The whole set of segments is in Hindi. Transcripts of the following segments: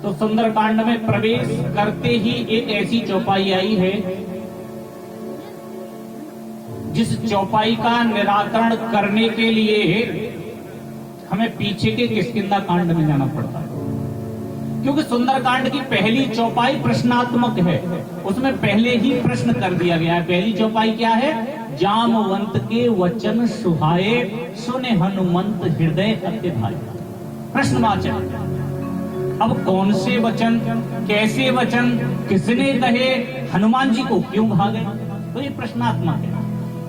तो सुंदरकांड में प्रवेश करते ही एक ऐसी चौपाई आई है जिस चौपाई का निराकरण करने के लिए हमें पीछे के किष्किंधा कांड में जाना पड़ता है, क्योंकि सुंदरकांड की पहली चौपाई प्रश्नात्मक है। उसमें पहले ही प्रश्न कर दिया गया है। पहली चौपाई क्या है? जामवंत के वचन सुहाए, सुने हनुमंत हृदय अति भाई। प्रश्नवाचक। अब कौन से वचन, कैसे वचन, किसने कहे, हनुमान जी को क्यों भागे, तो ये प्रश्नात्मक है।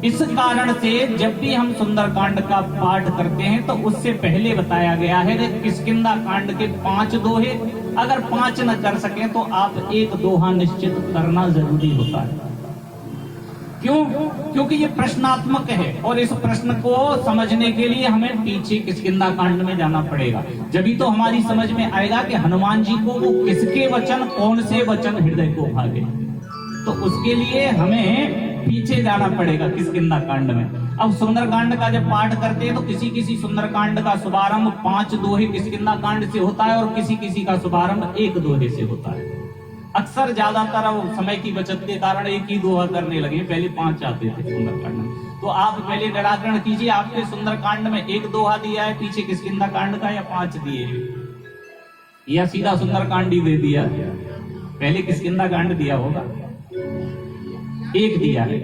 इस कारण से जब भी हम सुंदरकांड का पाठ करते हैं तो उससे पहले बताया गया है कि किष्किंधा कांड के 5 दोहे, अगर 5 न कर सके तो आप एक दोहा निश्चित करना जरूरी होता है। क्यों? क्योंकि ये प्रश्नात्मक है और इस प्रश्न को समझने के लिए हमें पीछे किष्किंधा कांड में जाना पड़ेगा। जब तो हमारी समझ में आएगा कि हनुमान जी को वो किसके वचन, कौन से वचन हृदय को भागे। तो उसके लिए हमें पीछे जाना पड़ेगा किष्किंधा कांड में। अब सुंदरकांड का जब पाठ करते हैं तो किसी किसी सुंदरकांड का शुभारंभ 5 दोहे किष्किंधा कांड से होता है और किसी किसी का शुभारंभ 1 दोहे से होता है। अक्सर ज्यादातर समय की बचत के कारण 1 ही दोहा करने लगे, पहले 5 आते थे सुंदरकांड में। तो आप पहले निराकरण कीजिए, आपके सुंदरकांड में 1 दोहा दिया है पीछे किष्किंधा कांड का, या 5 दिए, या सीधा सुंदरकांड ही दे दिया? पहले किष्किंधा कांड दिया होगा, 1 दिया है।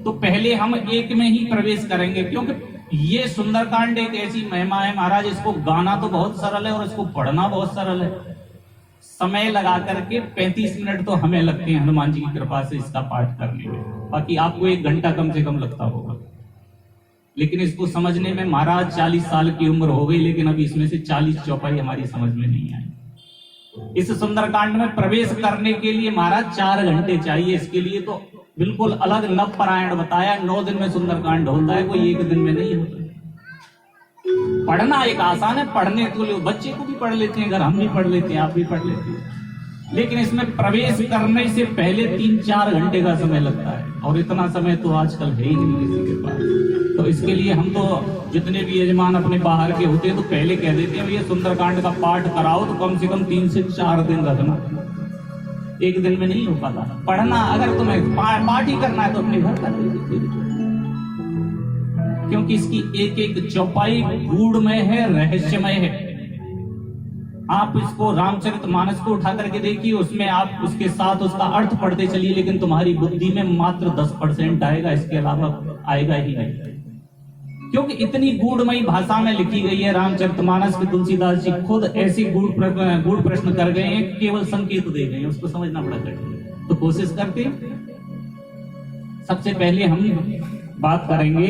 तो पहले हम 1 में ही प्रवेश करेंगे, क्योंकि ये सुंदरकांड एक ऐसी महिमा है महाराज, इसको गाना तो बहुत सरल है और इसको पढ़ना बहुत सरल है। समय लगा करके 35 मिनट तो हमें लगते हैं हनुमान जी की कृपा से इसका पाठ करने में, बाकी आपको 1 घंटा कम से कम लगता होगा। लेकिन इसको समझने में महाराज 40 साल की उम्र हो गई, लेकिन अभी इसमें से 40 चौपाई हमारी समझ में नहीं आई। इस सुंदरकांड में प्रवेश करने के लिए महाराज 4 घंटे चाहिए। इसके लिए तो बिल्कुल अलग नवपारायण बताया, 9 दिन में सुंदरकांड होता है, कोई 1 दिन में नहीं होता। पढ़ना एक आसान है, पढ़ने तो लोग बच्चे को भी पढ़ लेते हैं, अगर हम भी पढ़ लेते हैं, आप भी पढ़ लेते हैं। लेकिन इसमें प्रवेश करने से पहले 3-4 घंटे का समय लगता है, और इतना समय तो आजकल है ही नहीं किसी के पास। तो इसके लिए हम तो जितने भी यजमान अपने बाहर के होते हैं तो पहले कह देते हैं, ये सुंदरकांड का पाठ कराओ तो कम से कम 3 से 4 दिन रखना, 1 दिन में नहीं हो पाता। पढ़ना अगर तुम्हें पाठ ही करना है तो अपने घर कर लीजिए, क्योंकि इसकी एक एक चौपाई गूढ़मय है, रहस्यमय है। आप इसको रामचरितमानस को उठा करके देखिए, उसमें आप उसके साथ उसका अर्थ पढ़ते चलिए, लेकिन तुम्हारी बुद्धि में मात्र 10% आएगा, इसके अलावा आएगा ही नहीं। क्योंकि इतनी गूढ़मयी भाषा में लिखी गई है रामचरितमानस की, तुलसीदास जी खुद ऐसी गूढ़ प्रश्न कर गए हैं, केवल संकेत दे गए हैं, उसको समझना बड़ा कठिन। तो कोशिश करते सबसे पहले हम बात करेंगे